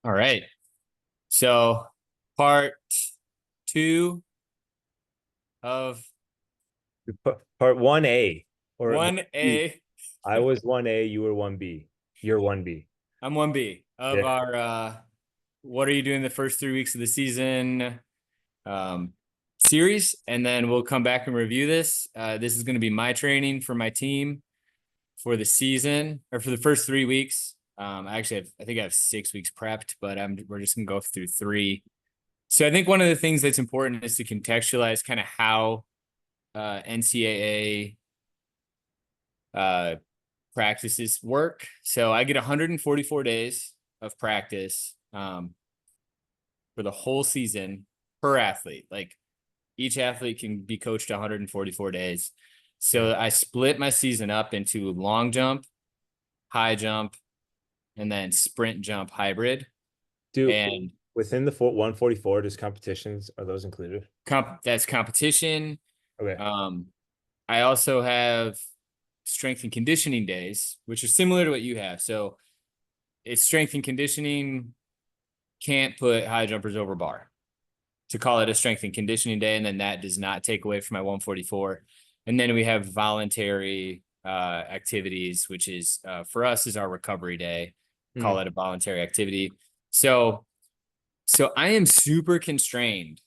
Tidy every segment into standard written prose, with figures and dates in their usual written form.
All right. So part two of Part 1A or one 1B. A. I was 1A, you were 1B. You're 1B. I'm 1B of Yeah. our what are you doing the first 3 weeks of the season um series, and then we'll come back and review this. This is going to be my training for my team for the season or for the first 3 weeks. I actually I think I have 6 weeks prepped, but we're just gonna go through three. So I think one of the things that's important is to contextualize kind of how NCAA uh, practices work. So I get 144 days of practice for the whole season per athlete. Like each athlete can be coached 144 days. Yeah. So I split my season up into long jump, high jump, and then sprint jump hybrid. Do And within the 144, does competitions, are those included? that's competition. Okay. Um, I also have strength and conditioning days, which are similar to what you have. So it's strength and conditioning, can't put high jumpers over bar to call it a strength and conditioning day. And then that does not take away from my 144. And then we have voluntary activities, which is for us is our recovery day. Call Hmm. it a voluntary activity. So, so I am super constrained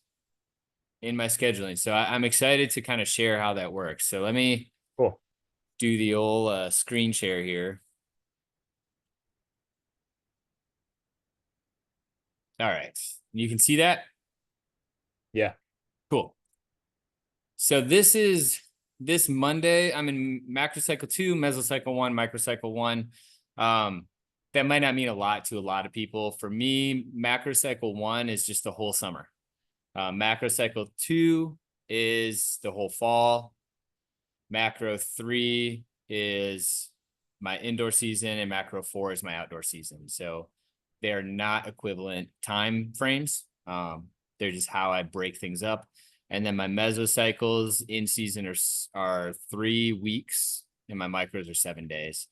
in my scheduling. So I'm excited to kind of share how that works. So let me Cool. do the old screen share here. All right. You can see that? Yeah. Cool. So this Monday. I'm in macrocycle 2, mesocycle 1, microcycle 1. Um, that might not mean a lot to a lot of people. For me, macrocycle 1 is just the whole summer. Macrocycle 2 is the whole fall. Macro 3 is my indoor season, and macro 4 is my outdoor season. So they're not equivalent time frames. They're just how I break things up. And then my mesocycles in season are 3 weeks, and my micros are 7 days.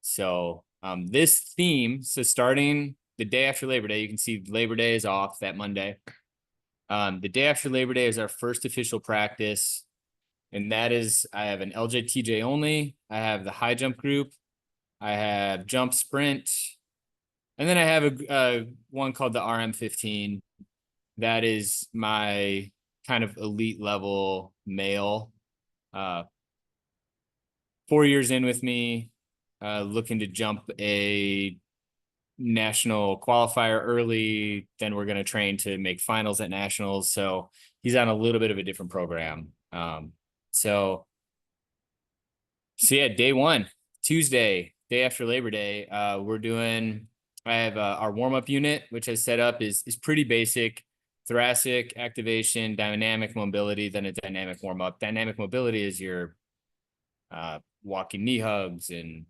So this theme, so starting the day after Labor Day, you can see Labor Day is off that Monday. The day after Labor Day is our first official practice, and that is I have an LJTJ only. I have the high jump group. I have jump sprint, and then I have a one called the RM15. That is my kind of elite level male. 4 years in with me, looking to jump a national qualifier early. Then we're going to train to make finals at nationals. So he's on a little bit of a different program. So So yeah, day one, Tuesday, day after Labor Day, we're doing. I have our warm up unit, which I set up is pretty basic: thoracic activation, dynamic mobility, then a dynamic warm up. Dynamic mobility is your walking knee hugs and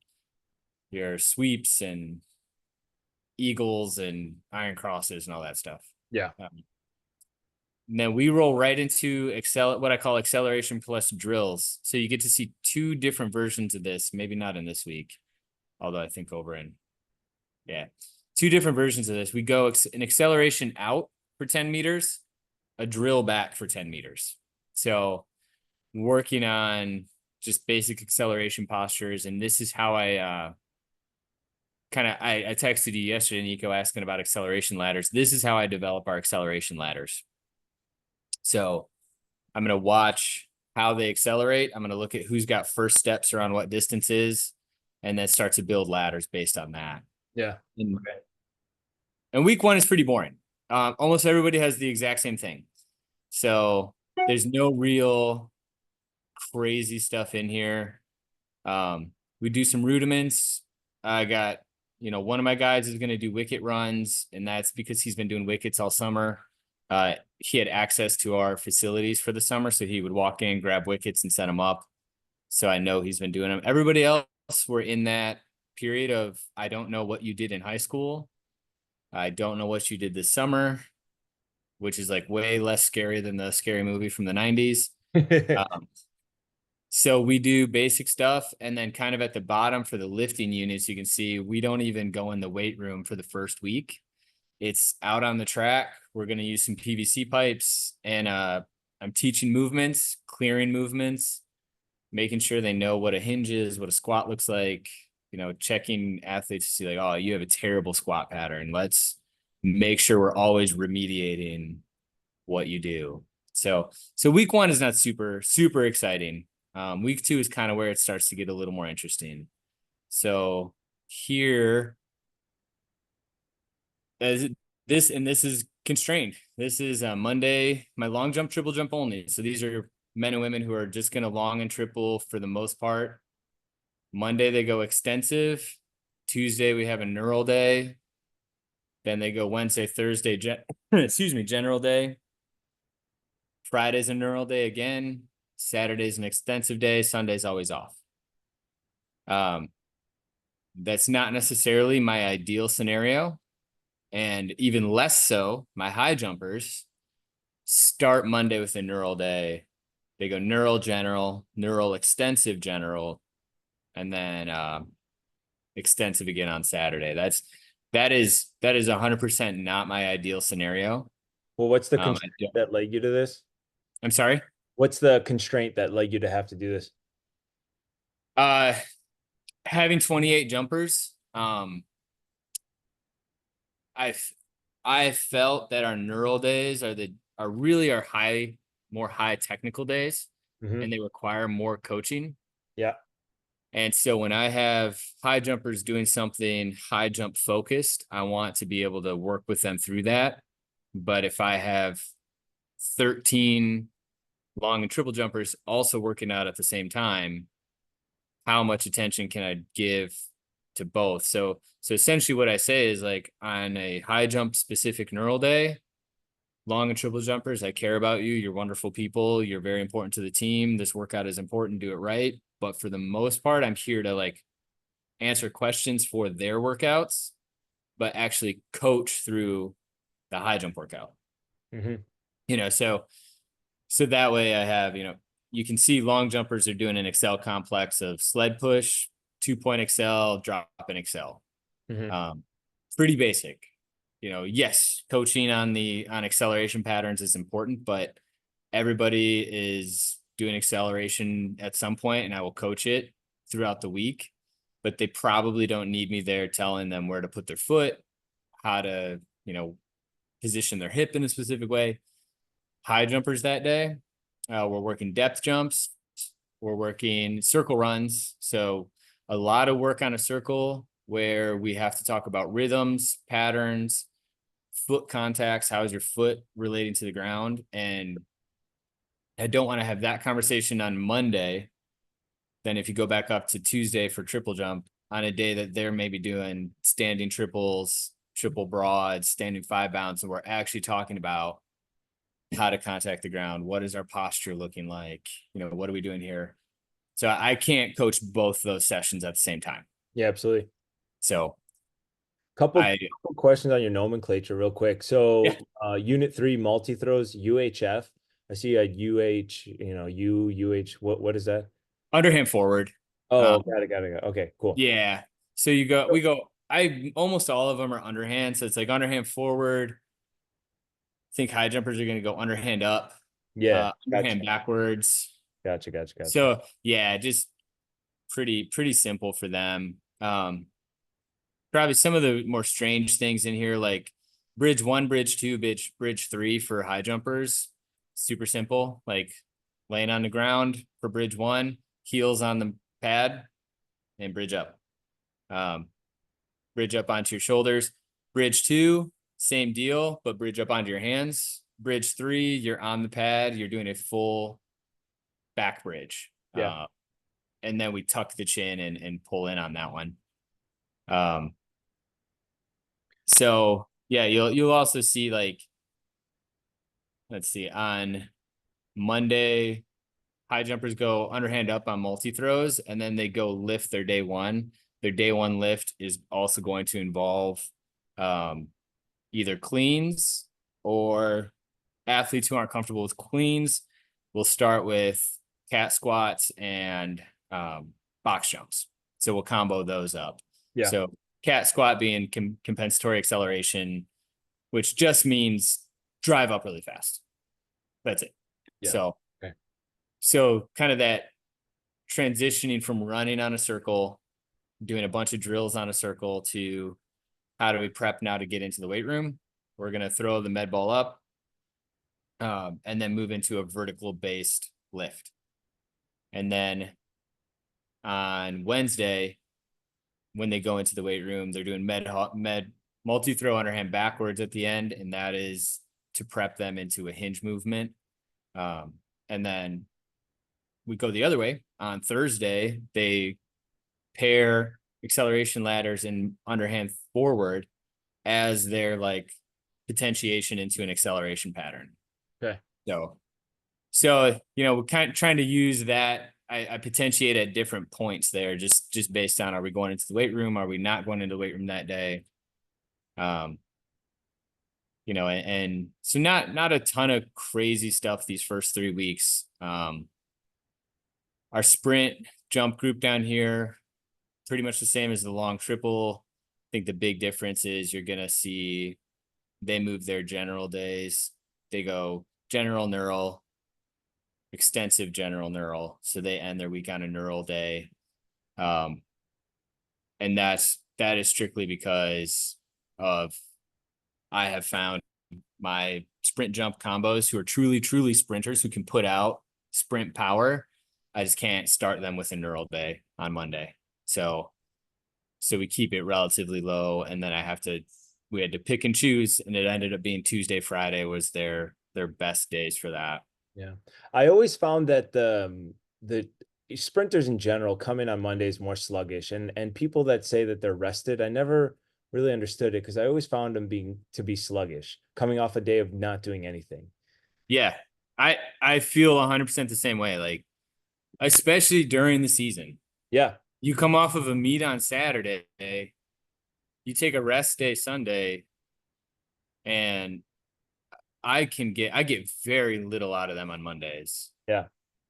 your sweeps and eagles and iron crosses and all that stuff. Yeah. And then we roll right into what I call acceleration plus drills. So you get to see two different versions of this. Maybe not in this week, although I think over in yeah, two different versions of this. We go an acceleration out for 10 meters, a drill back for 10 meters. So working on just basic acceleration postures. And this is how I I texted you yesterday, Nico, asking about acceleration ladders. This is how I develop our acceleration ladders. So I'm going to watch how they accelerate. I'm going to look at who's got first steps around what distances, and then start to build ladders based on that. Yeah. And, Okay. and week one is pretty boring. Almost everybody has the exact same thing. So there's no real crazy stuff in here. We do some rudiments. I got, one of my guys is going to do wicket runs, and that's because he's been doing wickets all summer. He had access to our facilities for the summer, so he would walk in, grab wickets, and set them up. So I know he's been doing them. Everybody else were in that period of I don't know what you did in high school. I don't know what you did this summer, which is like way less scary than the scary movie from the 90s. Um, so we do basic stuff. And then kind of at the bottom for the lifting units, you can see we don't even go in the weight room for the first week. It's out on the track. We're going to use some PVC pipes, and I'm teaching movements, clearing movements, making sure they know what a hinge is, what a squat looks like, checking athletes to see like, oh, you have a terrible squat pattern. Let's make sure we're always remediating what you do. So week one is not super, super exciting. Week two is kind of where it starts to get a little more interesting. So here, as this is constrained. This is Monday, my long jump, triple jump only. So these are men and women who are just going to long and triple for the most part. Monday, they go extensive. Tuesday, we have a neural day. Then they go Wednesday, Thursday, general day. Friday's a neural day again. Saturday's an extensive day. Sunday's always off. That's not necessarily my ideal scenario. And even less so, my high jumpers start Monday with a neural day. They go neural general, neural extensive general, and then extensive again on Saturday. That is 100% not my ideal scenario. Well, what's the constraint that led you to this? I'm sorry. What's the constraint that led you to have to do this? Having 28 jumpers. I felt that our neural days are really our more high technical days, and they require more coaching. Yeah. And so when I have high jumpers doing something high jump focused, I want to be able to work with them through that. But if I have 13 long and triple jumpers also working out at the same time, how much attention can I give to both? So essentially what I say is like on a high jump specific neural day, long and triple jumpers, I care about you. You're wonderful people. You're very important to the team. This workout is important. Do it right. But for the most part, I'm here to like answer questions for their workouts, but actually coach through the high jump workout. So that way I have, you can see long jumpers are doing an Excel complex of sled push, 2-point Excel, drop and Excel. Pretty basic. Yes, coaching on acceleration patterns is important, but everybody is doing acceleration at some point, and I will coach it throughout the week, but they probably don't need me there telling them where to put their foot, how to, position their hip in a specific way. High jumpers that day, we're working depth jumps. We're working circle runs. So a lot of work on a circle where we have to talk about rhythms, patterns, foot contacts. How is your foot relating to the ground? And I don't want to have that conversation on Monday. Then if you go back up to Tuesday for triple jump on a day that they're maybe doing standing triples, triple broads, standing 5 bounds, and we're actually talking about how to contact the ground. What is our posture looking like? What are we doing here? So I can't coach both those sessions at the same time. Yeah, absolutely. So couple questions on your nomenclature real quick. So unit 3 multi-throws, UHF. I see a UH, UH. What is that? Underhand forward. Oh, got it. Okay, cool. Yeah. So we go, almost all of them are underhand. So it's like underhand forward. I think high jumpers are going to go underhand up. Yeah. Underhand backwards. Gotcha. So yeah, just pretty simple for them. Probably some of the more strange things in here, like bridge 1, bridge 2, bridge 3 for high jumpers. Super simple, like laying on the ground for bridge 1, heels on the pad, and bridge up. Bridge up onto your shoulders. Bridge 2, same deal, but bridge up onto your hands. Bridge 3, you're on the pad, you're doing a full back bridge. Yeah. And then we tuck the chin and pull in on that one. So yeah, you'll also see, like, let's see, on Monday, high jumpers go underhand up on multi-throws, and then they go lift their day one. Their day one lift is also going to involve either cleans, or athletes who aren't comfortable with cleans will start with cat squats and box jumps. So we'll combo those up. Yeah. So cat squat being compensatory acceleration, which just means drive up really fast. That's it. Yeah. So, Okay. so kind of that transitioning from running on a circle, doing a bunch of drills on a circle, to how do we prep now to get into the weight room? We're going to throw the med ball up, and then move into a vertical based lift. And then on Wednesday, when they go into the weight room, they're doing med multi-throw underhand backwards at the end, and that is to prep them into a hinge movement. And then we go the other way. On Thursday, they pair acceleration ladders and underhand forward as their like potentiation into an acceleration pattern. Okay. So we're kind of trying to use that. I potentiate at different points there, just based on, are we going into the weight room? Are we not going into the weight room that day? And so not a ton of crazy stuff these first 3 weeks. Our sprint jump group down here, pretty much the same as the long triple. I think the big difference is you're going to see they move their general days. They go general neural, extensive general neural. So they end their week on a neural day. And that is strictly because of, I have found my sprint jump combos who are truly sprinters who can put out sprint power. I just can't start them with a neural day on Monday. So we keep it relatively low. And then we had to pick and choose, and it ended up being Tuesday, Friday was their best days for that. Yeah. I always found that the sprinters in general come in on Mondays more sluggish, and people that say that they're rested, I never really understood it, because I always found them to be sluggish, coming off a day of not doing anything. Yeah. I feel 100% the same way, like especially during the season. Yeah. You come off of a meet on Saturday, you take a rest day Sunday, and I get very little out of them on Mondays. Yeah.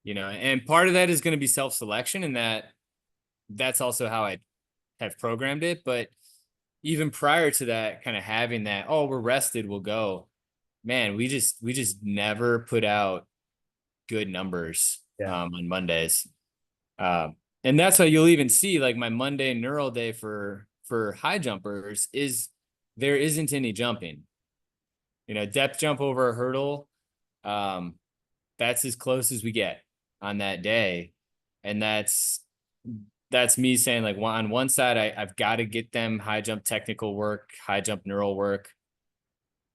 And part of that is going to be self-selection, and that's also how I have programmed it. But even prior to that, kind of having that, oh, we're rested, we'll go. Man, we just never put out good numbers on Mondays. And that's why you'll even see like my Monday neural day for high jumpers is there isn't any jumping. Depth jump over a hurdle. That's as close as we get on that day. And that's me saying, like, on one side, I've got to get them high jump technical work, high jump neural work,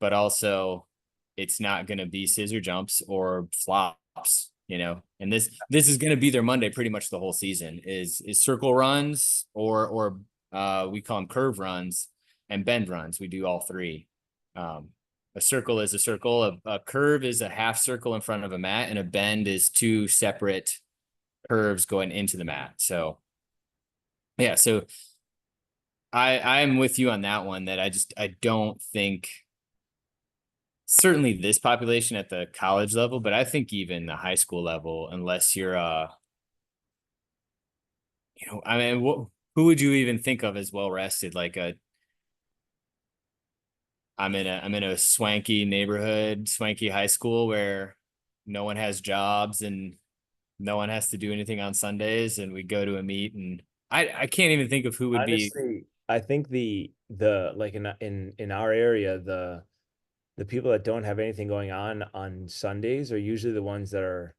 but also it's not going to be scissor jumps or flops, and this is going to be their Monday pretty much the whole season is circle runs or we call them curve runs and bend runs. We do all three. A circle is a circle. A curve is a half circle in front of a mat, and a bend is two separate curves going into the mat. So yeah, so I'm with you on that one, that I don't think, certainly this population at the college level, but I think even the high school level, unless you're who would you even think of as well rested? Like I'm in a swanky neighborhood, swanky high school where no one has jobs and no one has to do anything on Sundays, and we go to a meet, and I can't even think of who would Honestly, I think the like in our area, the people that don't have anything going on Sundays are usually the ones that are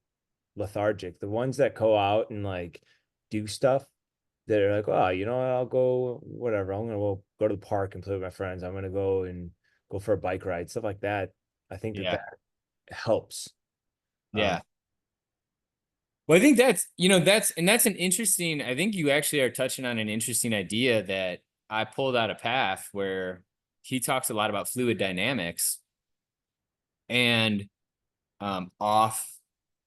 lethargic. The ones that go out and like do stuff, that are like, oh, I'll go, whatever. I'm gonna go to the park and play with my friends. I'm gonna go for a bike ride, stuff like that. I think that helps. Yeah. Well, I think that's an interesting, I think you actually are touching on an interesting idea that I pulled out a path where he talks a lot about fluid dynamics and off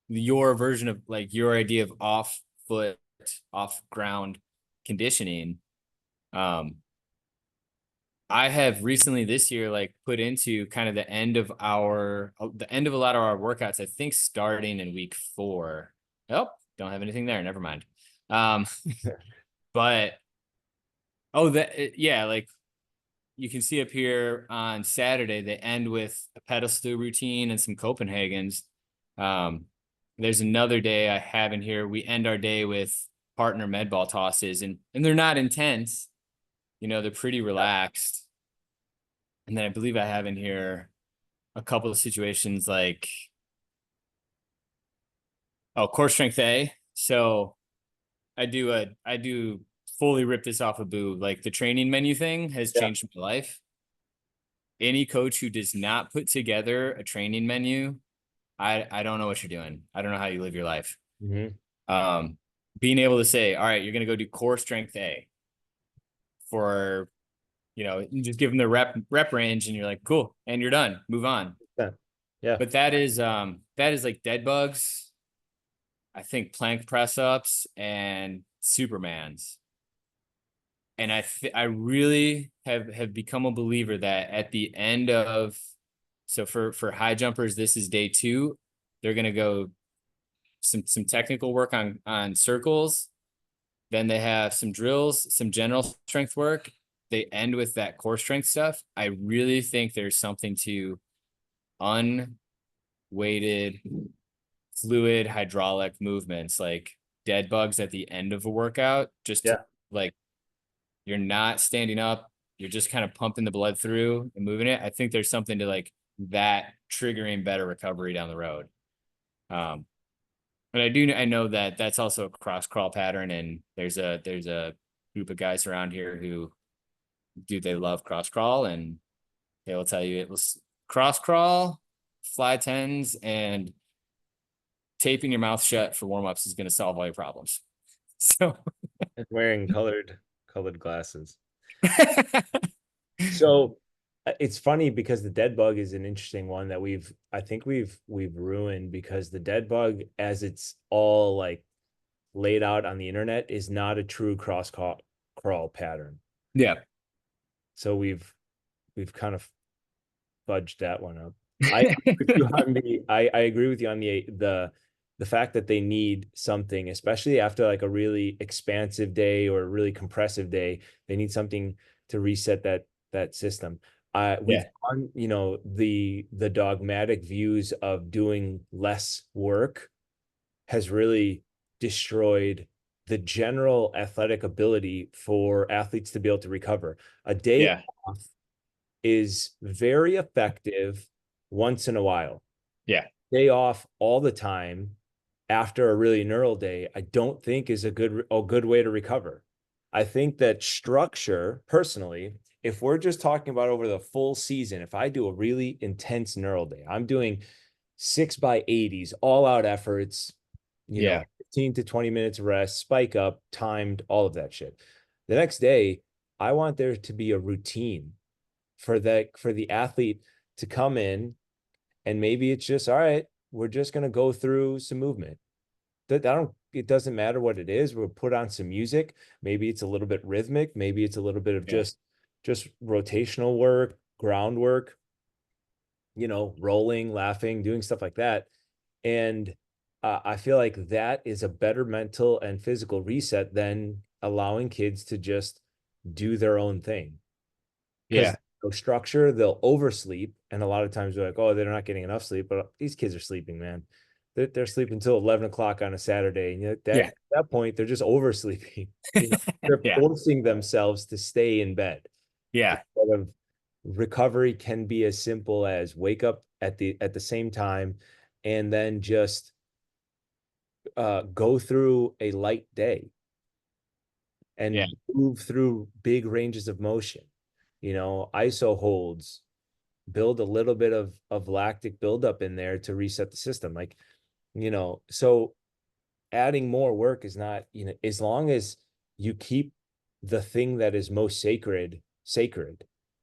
your version of, like, your idea of off foot, off ground conditioning. I have recently this year, like, put into kind of the end of a lot of our workouts, I think starting in week 4. Oh, don't have anything there. Never mind. But, like you can see up here on Saturday, they end with a pedestal routine and some Copenhagen's. Um, there's another day I have in here. We end our day with partner med ball tosses, and they're not intense. You know, they're pretty relaxed. And then I believe I have in here a couple of situations like, oh, core strength A. So I do fully rip this off a boo. Like the training menu thing has Yeah. changed my life. Any coach who does not put together a training menu, I don't know what you're doing. I don't know how you live your life. Mhm. Um, being able to say, all right, you're gonna go do core strength A for, you just give them the rep range, and you're like, cool, and you're done. Move on. Yeah. Yeah. But that is like dead bugs. I think plank press ups and Supermans. And I really have become a believer that at the end of, so for high jumpers, this is day 2. They're gonna go some technical work on circles. Then they have some drills, some general strength work. They end with that core strength stuff. I really think there's something to unweighted fluid hydraulic movements, like dead bugs at the end of a workout, just to, Yeah. like, you're not standing up, you're just kind of pumping the blood through and moving it. I think there's something to like that triggering better recovery down the road. But I know that that's also a cross crawl pattern, and there's a group of guys around here who they love cross crawl, and they will tell you it was cross crawl, fly tens, and taping your mouth shut for warm ups is going to solve all your problems. So And wearing colored glasses. So it's funny because the dead bug is an interesting one that I think we've ruined, because the dead bug, as it's all like laid out on the internet, is not a true crawl pattern. yeah, So we've kind of fudged that one up. I I agree with you on the fact that they need something, especially after like a really expansive day or a really compressive day. They need something to reset that system. We've yeah, on, the dogmatic views of doing less work has really destroyed the general athletic ability for athletes to be able to recover. A day yeah, off is very effective once in a while. yeah, Day off all the time after a really neural day, I don't think is a good way to recover. I think that structure, personally, if we're just talking about over the full season, if I do a really intense neural day, I'm doing 6x80s, all out efforts, yeah, 15 to 20 minutes rest, spike up, timed, all of that shit. The next day, I want there to be a routine for the athlete to come in, and maybe it's just, all right, we're just going to go through some movement. That I don't It doesn't matter what it is. We'll put on some music. Maybe it's a little bit rhythmic, maybe it's a little bit of yeah, just rotational work, groundwork, rolling, laughing, doing stuff like that. And I feel like that is a better mental and physical reset than allowing kids to just do their own thing. Because yeah, no structure, they'll oversleep. And a lot of times we're like, oh, they're not getting enough sleep. But these kids are sleeping, man. They're sleeping until 11 o'clock on a Saturday. And yeah, at that point, they're just oversleeping. They're yeah, forcing themselves to stay in bed. yeah, Instead of recovery can be as simple as wake up at the same time, and then just go through a light day yeah, and move through big ranges of motion. ISO holds, build a little bit of lactic buildup in there to reset the system. Like, so adding more work is not, as long as you keep the thing that is most sacred. You know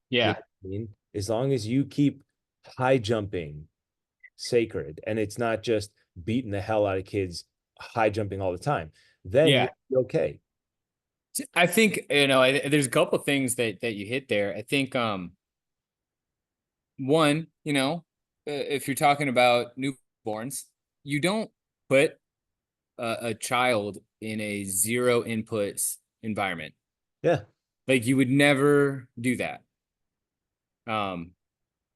yeah, what I mean? As long as you keep high jumping sacred, and it's not just beating the hell out of kids high jumping all the time, then yeah. you'll be okay. I think, there's a couple of things that you hit there. I think one, if you're talking about newborns, you don't put a child in a zero inputs environment. Yeah. Like you would never do that. And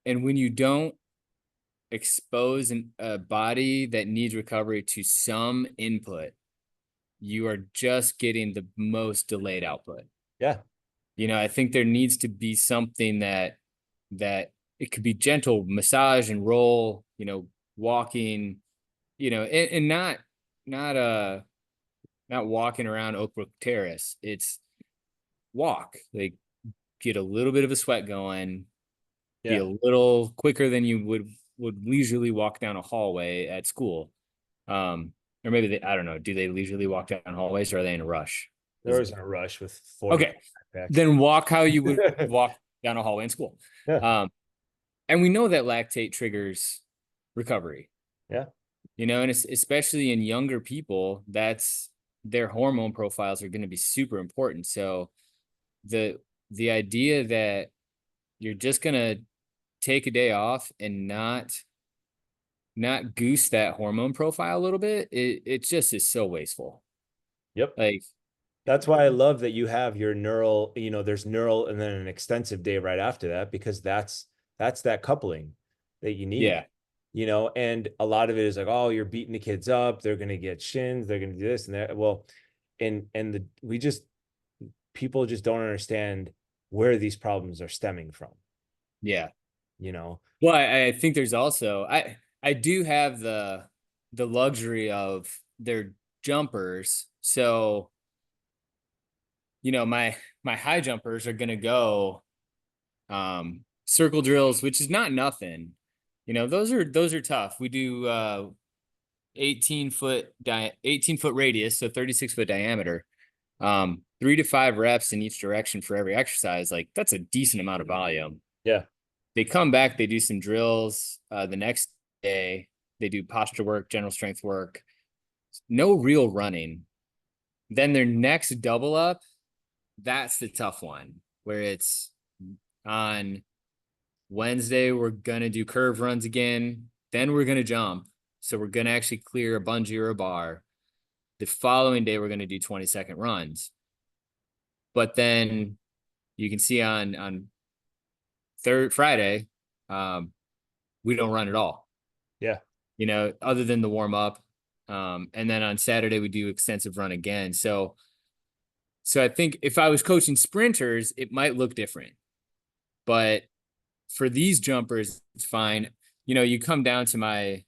when you don't expose a body that needs recovery to some input, you are just getting the most delayed output. Yeah. I think there needs to be something that it could be gentle massage and roll, walking, and not not walking around Oakbrook Terrace. It's walk, like get a little bit of a sweat going, be Yeah. a little quicker than you would leisurely walk down a hallway at school. Or maybe I don't know, do they leisurely walk down hallways or are they in a rush? There was a rush with 40 Okay, backpacks. then walk how you would walk down a hallway in school. Yeah. And we know that lactate triggers recovery, Yeah. and it's, especially in younger people, that's their hormone profiles are going to be super important. So the idea that you're just going to take a day off and not goose that hormone profile a little bit, it just is so wasteful. Yep. Like, That's why I love that you have your neural, there's neural and then an extensive day right after that, because that's that coupling that you need, yeah, and a lot of it is like, oh, you're beating the kids up, they're going to get shins, they're going to do this and that. Well, people just don't understand where these problems are stemming from, yeah. you know? Well, I think there's also I do have the luxury of their jumpers. So, my high jumpers are gonna go circle drills, which is not nothing. Those are tough. We do 18 foot radius, so 36-foot diameter. 3 to 5 reps in each direction for every exercise. Like that's a decent amount of volume. Yeah. They come back, they do some drills. The next day, they do posture work, general strength work, no real running. Then their next double up, that's the tough one where it's on Wednesday, we're going to do curve runs again. Then we're going to jump. So we're going to actually clear a bungee or a bar. The following day, we're going to do 20-second runs. But then you can see on Friday, we don't run at all. Yeah. Other than the warm up. And then on Saturday we do extensive run again. So I think if I was coaching sprinters, it might look different. But for these jumpers, it's fine. You come down to my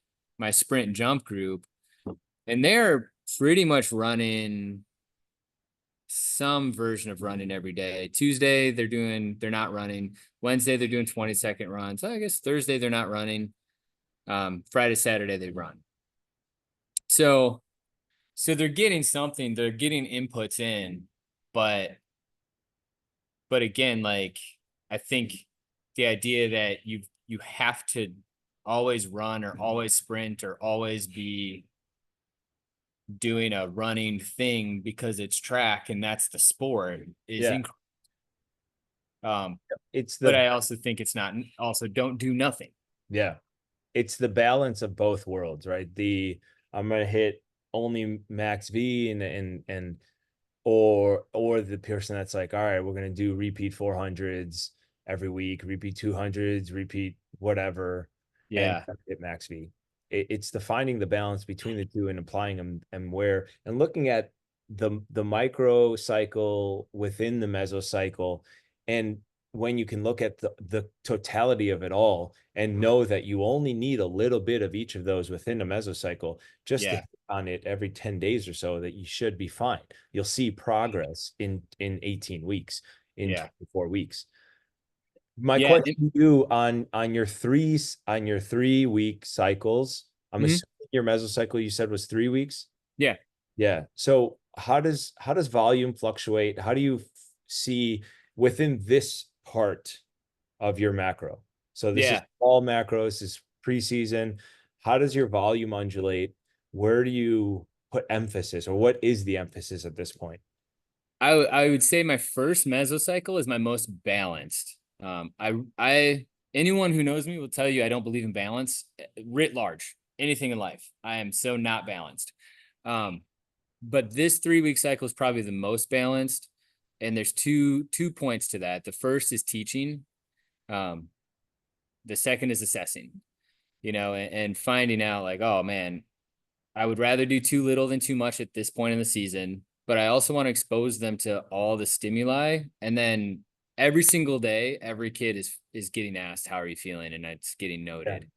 sprint jump group, and they're pretty much running some version of running every day. Tuesday they're not running. Wednesday they're doing 20-second runs. I guess Thursday they're not running. Friday, Saturday they run. So they're getting something, they're getting inputs in, but again, like I think the idea that you have to always run or always sprint or always be doing a running thing because it's track and that's the sport is Yeah. incorrect. It's But the I also think it's not also don't do nothing. Yeah. It's the balance of both worlds, right? I'm gonna hit only max V or the person that's like, all right, we're gonna do repeat 400s every week, repeat 200s, repeat whatever, and Yeah. hit max V. It's the finding the balance between the two and applying them and looking at the micro cycle within the mesocycle, and when you can look at the totality of it all and know that you only need a little bit of each of those within a mesocycle just to hit on it every 10 days or so, that you should be fine. You'll see progress in 18 weeks, in 24 weeks. My question to you on your 3-week cycles, I'm assuming your mesocycle you said was 3 weeks. Yeah. Yeah. So how does volume fluctuate? How do you see within this part of your macro? So this is all macros, this is preseason. How does your volume undulate? Where do you put emphasis, or what is the emphasis at this point? I would say my first mesocycle is my most balanced. I anyone who knows me will tell you I don't believe in balance writ large. Anything in life, I am so not balanced. But this 3-week cycle is probably the most balanced, and there's two points to that. The first is teaching. The second is assessing, and finding out like, oh man, I would rather do too little than too much at this point in the season, but I also want to expose them to all the stimuli. And then every single day, every kid is getting asked, how are you feeling? And it's getting Yeah. noted.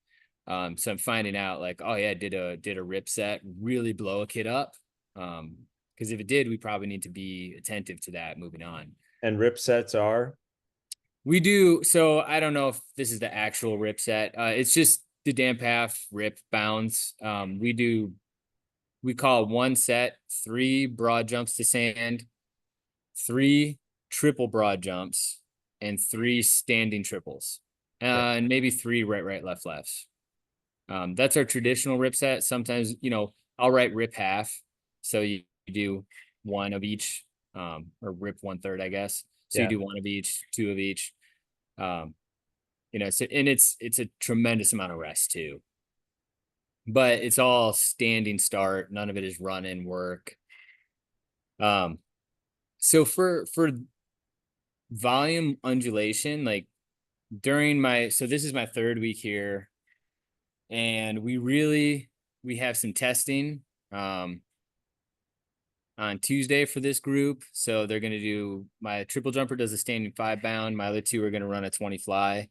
So I'm finding out like, oh yeah, did a rip set really blow a kid up? Because if it did, we probably need to be attentive to that moving on. And rip sets are We do. So I don't know if this is the actual rip set. It's just the damp half rip bounds. We call one set 3 broad jumps to sand, 3 triple broad jumps, and 3 standing triples, okay. and maybe 3 right, left, lefts. That's our traditional rip set. Sometimes, I'll write rip half. So you do one of each, or rip 1/3, I guess. So you Yeah. do one of each, 2 of each. Um, so, and it's a tremendous amount of rest too. But it's all standing start. None of it is run-in work. So for volume undulation, like so this is my 3rd week here, and we have some testing on Tuesday for this group. So they're going to do, my triple jumper does a standing 5 bound. My other 2 are going to run a 20 fly.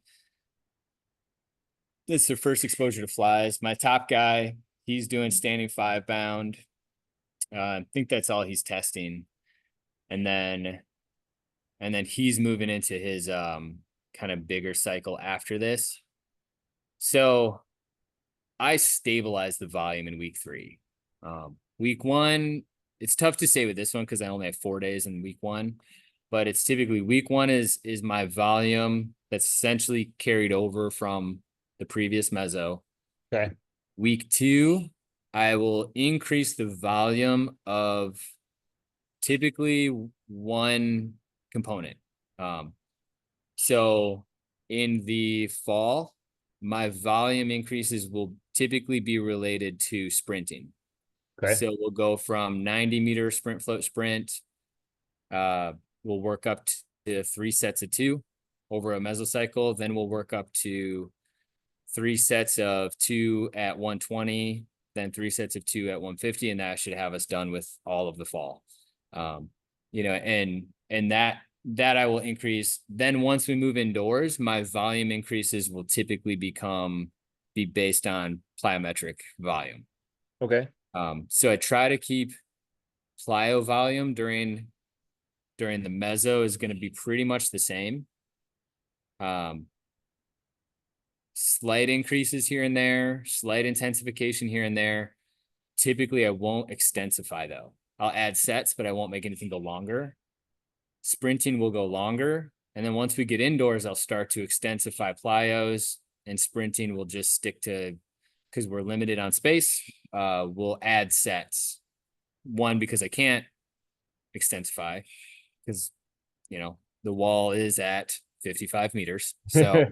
It's their first exposure to flies. My top guy, he's doing standing 5 bound. I think that's all he's testing. And then he's moving into his kind of bigger cycle after this. So I stabilized the volume in week 3. Week 1, it's tough to say with this one because I only have 4 days in week 1, but it's typically week 1 is my volume that's essentially carried over from the previous meso. Okay. Week 2, I will increase the volume of typically one component. So in the fall, my volume increases will typically be related to sprinting. Okay. So we'll go from 90-meter sprint, float, sprint. We'll work up to 3 sets of 2 over a mesocycle. Then we'll work up to 3 sets of 2 at 120, then 3 sets of 2 at 150, and that should have us done with all of the fall. And that I will increase. Then once we move indoors, my volume increases will typically be based on plyometric volume. Okay. So I try to keep plyo volume during the meso is going to be pretty much the same. Slight increases here and there, slight intensification here and there. Typically, I won't extensify though. I'll add sets, but I won't make anything go longer. Sprinting will go longer. And then once we get indoors, I'll start to extensify plyos, and sprinting will just stick to, because we're limited on space, we'll add sets. One, because I can't extensify because, the wall is at 55 meters. So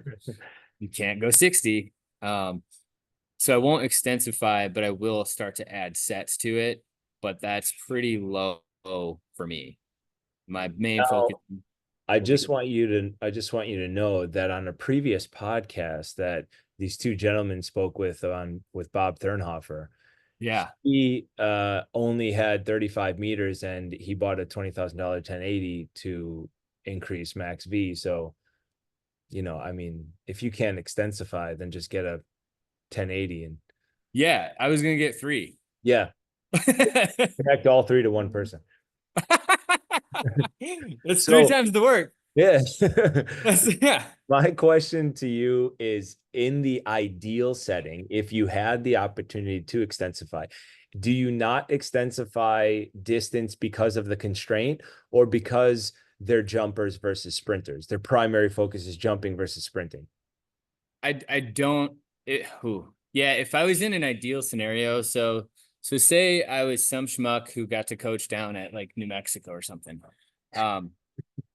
you can't go 60. So I won't extensify, but I will start to add sets to it. But that's pretty low for me. My main focus. I just want you to know that on a previous podcast that these 2 gentlemen spoke with Bob Thurnhofer, Yeah. he only had 35 meters and he bought a $20,000 1080 to increase max V. So, I mean, if you can't extensify, then just get a 1080 and Yeah. I was going to get 3. yeah, connect all 3 to one person. That's So 3 times the work. yeah. Yeah. My question to you is, in the ideal setting, if you had the opportunity to extensify, do you not extensify distance because of the constraint or because they're jumpers versus sprinters? Their primary focus is jumping versus sprinting. I don't yeah, if I was in an ideal scenario, so say I was some schmuck who got to coach down at like New Mexico or something. And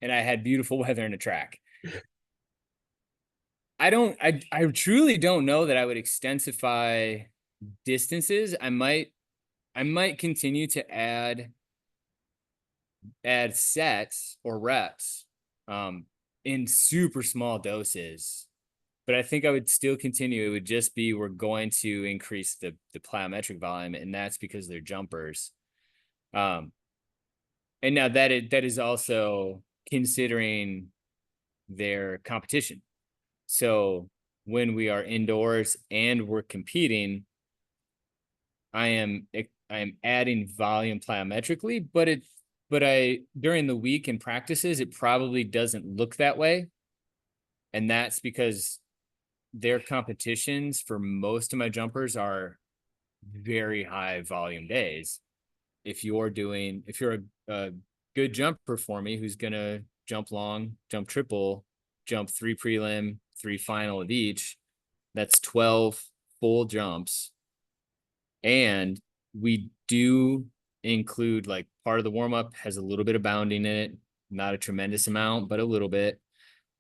I had beautiful weather in a track. I truly don't know that I would extensify distances. I might continue to add sets or reps. in super small doses. But I think I would still continue. It would just be we're going to increase the plyometric volume, and that's because they're jumpers. Um, and now that is also considering their competition. So when we are indoors and we're competing, I am adding volume plyometrically, but I during the week in practices it probably doesn't look that way, and that's because their competitions for most of my jumpers are very high volume days. If you're a good jumper for me who's gonna jump long, jump triple, jump 3 prelim, 3 final of each, that's 12 full jumps. And we do include, like, part of the warm up has a little bit of bounding in it, not a tremendous amount, but a little bit.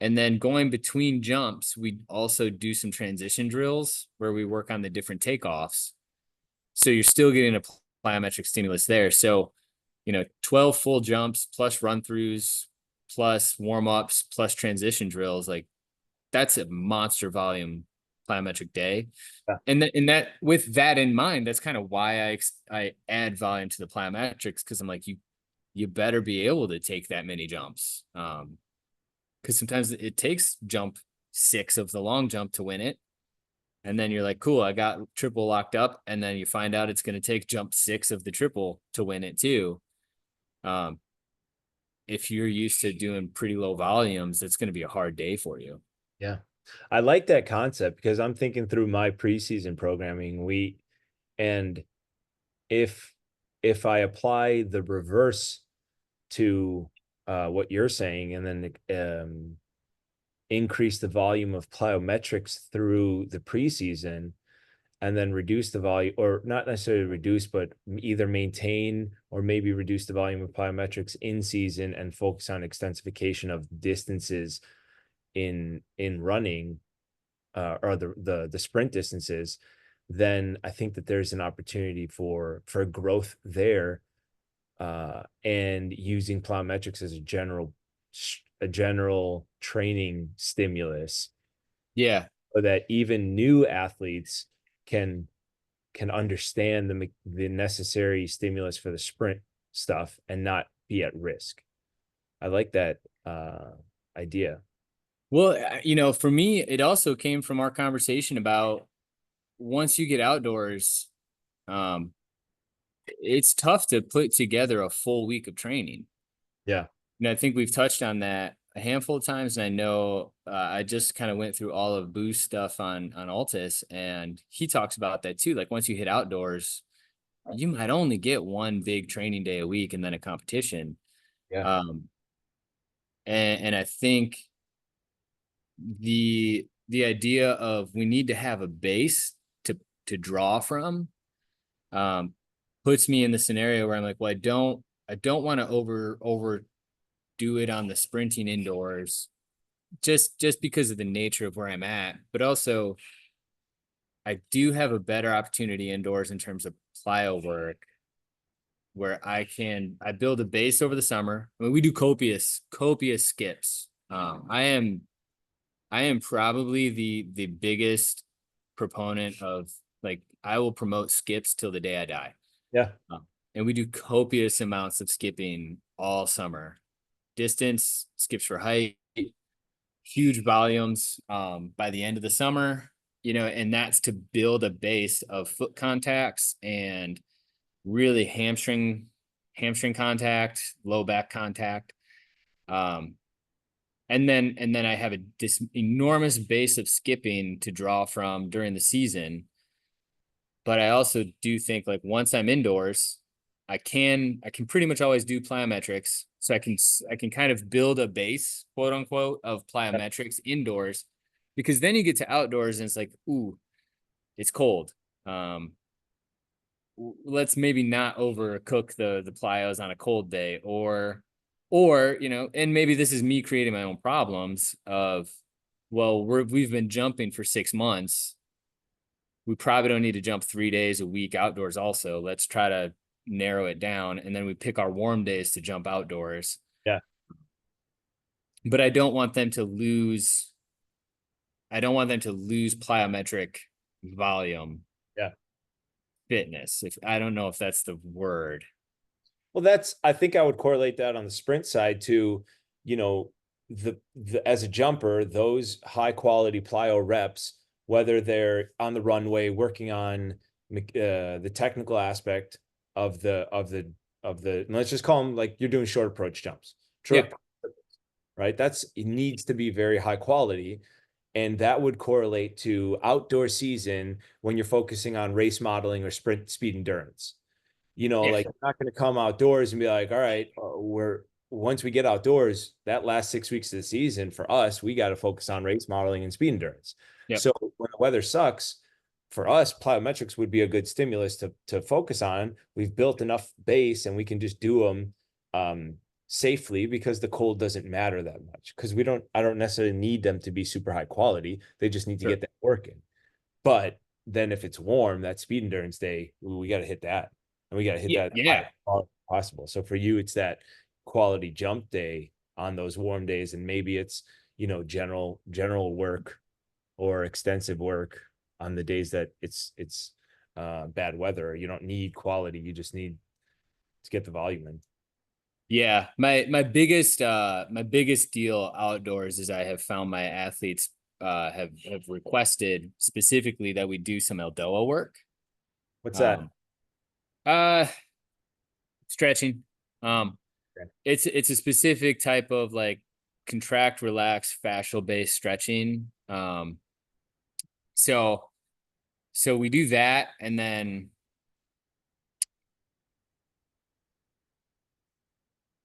And then going between jumps, we also do some transition drills where we work on the different takeoffs. So you're still getting a plyometric stimulus there. So, 12 full jumps plus run throughs plus warm ups plus transition drills, like that's a monster volume plyometric day. Yeah. And that with that in mind, that's kind of why I add volume to the plyometrics, because I'm like, you better be able to take that many jumps. Because sometimes it takes jump 6 of the long jump to win it. And then you're like, cool, I got triple locked up. And then you find out it's going to take jump 6 of the triple to win it too. Um, if you're used to doing pretty low volumes, it's going to be a hard day for you. Yeah. I like that concept because I'm thinking through my preseason programming. And if if I apply the reverse to what you're saying, and then increase the volume of plyometrics through the preseason, and then reduce the volume, or not necessarily reduce, but either maintain or maybe reduce the volume of plyometrics in season and focus on extensification of distances in running, or the sprint distances, then I think that there's an opportunity for growth there, and using plyometrics as a general training stimulus, Yeah. so that even new athletes can understand the necessary stimulus for the sprint stuff and not be at risk. I like that idea. Well, for me, it also came from our conversation about once you get outdoors, um, it's tough to put together a full week of training. Yeah. I think we've touched on that a handful of times, and I know I just kind of went through all of Boo's stuff on Altus, and he talks about that too. Like once you hit outdoors, you might only get one big training day a week and then a competition. Yeah. Um, and I think the idea of we need to have a base to draw from, um, puts me in the scenario where I'm like, well, I don't want to overdo it on the sprinting indoors, just because of the nature of where I'm at, but also I do have a better opportunity indoors in terms of plyo work where I build a base over the summer. I mean, we do copious skips. I am probably the biggest proponent of, like, I will promote skips till the day I die. Yeah. And we do copious amounts of skipping all summer. Distance, skips for height, huge volumes by the end of the summer, and that's to build a base of foot contacts and really hamstring contact, low back contact. Um, and then I have this enormous base of skipping to draw from during the season. But I also do think, like, once I'm indoors, I can pretty much always do plyometrics. So I can kind of build a base, quote unquote, of plyometrics indoors, because then you get to outdoors and it's like, ooh, it's cold. Let's maybe not overcook the plyos on a cold day, or and maybe this is me creating my own problems of, well, we've been jumping for 6 months. We probably don't need to jump 3 days a week outdoors. Also, let's try to narrow it down, and then we pick our warm days to jump outdoors. Yeah. but I don't want them to lose. I don't want them to lose plyometric volume Yeah. fitness. If I don't know if that's the word. Well, I think I would correlate that on the sprint side to, you know, as a jumper, those high quality plyo reps, whether they're on the runway working on the technical aspect of let's just call them like you're doing short approach jumps, Yeah. right? It needs to be very high quality. And that would correlate to outdoor season when you're focusing on race modeling or sprint speed endurance. Yeah. Like you're not going to come outdoors and be like, all right, once we get outdoors, that last 6 weeks of the season for us, we got to focus on race modeling and speed endurance. Yep. So when the weather sucks, for us, plyometrics would be a good stimulus to focus on. We've built enough base and we can just do them safely because the cold doesn't matter that much. Because I don't necessarily need them to be super high quality. They just need to Sure. get that working. But then if it's warm, that speed endurance day, we got to hit that. And we got to hit Yeah. that Yeah. possible. So for you, it's that quality jump day on those warm days. And maybe it's, general work or extensive work on the days that it's bad weather. You don't need quality. You just need to get the volume in. Yeah. My biggest deal outdoors is I have found my athletes have requested specifically that we do some Eldoa work. What's that? Um uh Stretching. Um Okay. it's a specific type of like contract, relax, fascial based stretching. So so we do that, and then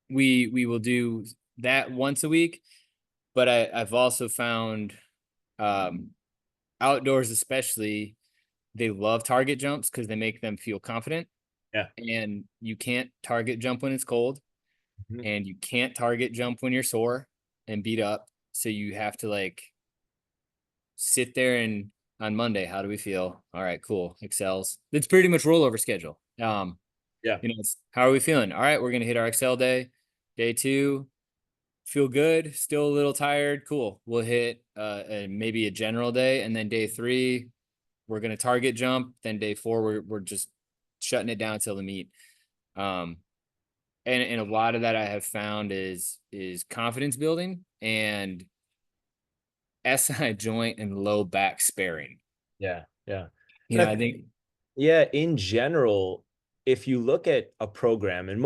we will do that once a week. But I've also found um outdoors especially, they love target jumps because they make them feel confident. Yeah. And you can't target jump when it's cold, Mhm. and you can't target jump when you're sore and beat up. So you have to like sit there and on Monday, how do we feel? All right, cool. Excels. It's pretty much rollover schedule. Yeah. How are we feeling? All right, we're gonna hit our Excel day. Day two, feel good, still a little tired. Cool. We'll hit maybe a general day, and then day three, we're gonna target jump. Then day four, we're just shutting it down till the meet. Um, and a lot of that I have found is confidence building and SI joint and low back sparing. Yeah. Yeah. You And know, I I think, think yeah, in general, if you look at a program, and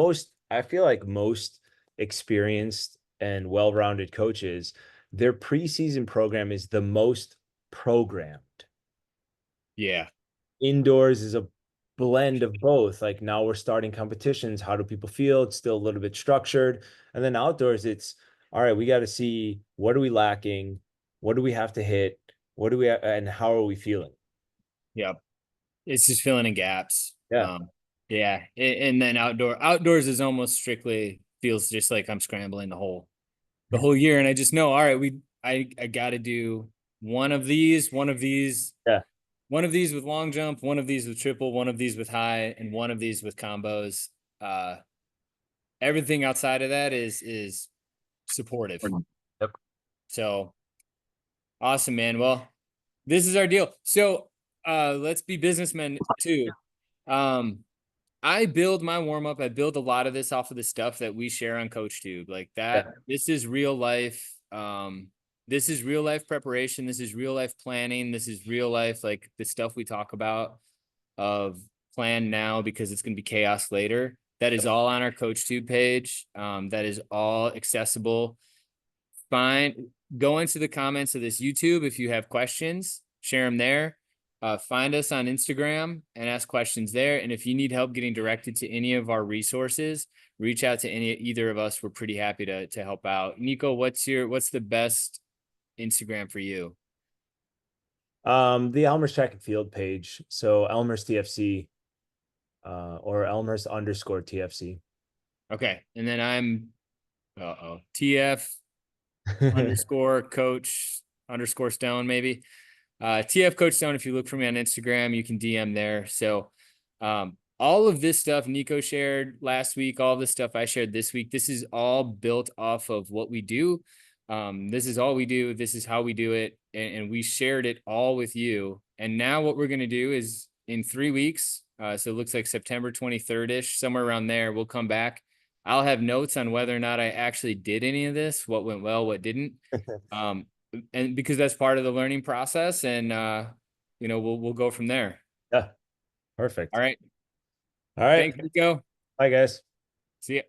I feel like most experienced and well-rounded coaches, their preseason program is the most programmed. yeah, Indoors is a blend of both. Like now we're starting competitions. How do people feel? It's still a little bit structured. And then outdoors, it's all right, we got to see what are we lacking? What do we have to hit? And how are we feeling? yeah. It's just filling in gaps. Yeah. Yeah, and then outdoors is almost strictly feels just like I'm scrambling the whole year, and I just know, all right, I got to do Yeah. one of these with long jump, one of these with triple, one of these with high, and one of these with combos. Uh, Everything outside of that is supportive. Yep. So awesome, man. Well, this is our deal. So let's be businessmen too. Um, I build my warm up. I build a lot of this off of the stuff that we share on CoachTube. Like that, Yeah. this is real life. This is real life preparation. This is real life planning. This is real life, like the stuff we talk about of plan now because it's going to be chaos later. That is all on our CoachTube page. That is all accessible. Go into the comments of this YouTube if you have questions, share them there. Find us on Instagram and ask questions there. And if you need help getting directed to any of our resources, reach out to either of us. We're pretty happy to help out. Nico, what's the best Instagram for you? The Elmhurst track and field page. So Elmhurst TFC, or Elmhurst underscore TFC. Okay. And then I'm TF underscore coach underscore Stone, maybe. TF Coach Stone, if you look for me on Instagram, you can DM there. So all of this stuff Nico shared last week, all this stuff I shared this week, this is all built off of what we do. This is all we do. This is how we do it. And we shared it all with you. And now what we're going to do is in 3 weeks, so it looks like September 23rd ish, somewhere around there, we'll come back. I'll have notes on whether or not I actually did any of this, what went well, what didn't. Um, and because that's part of the learning process, and we'll go from there. Yeah, All perfect. right. All right. Thanks, Nico. Bye, guys. See ya.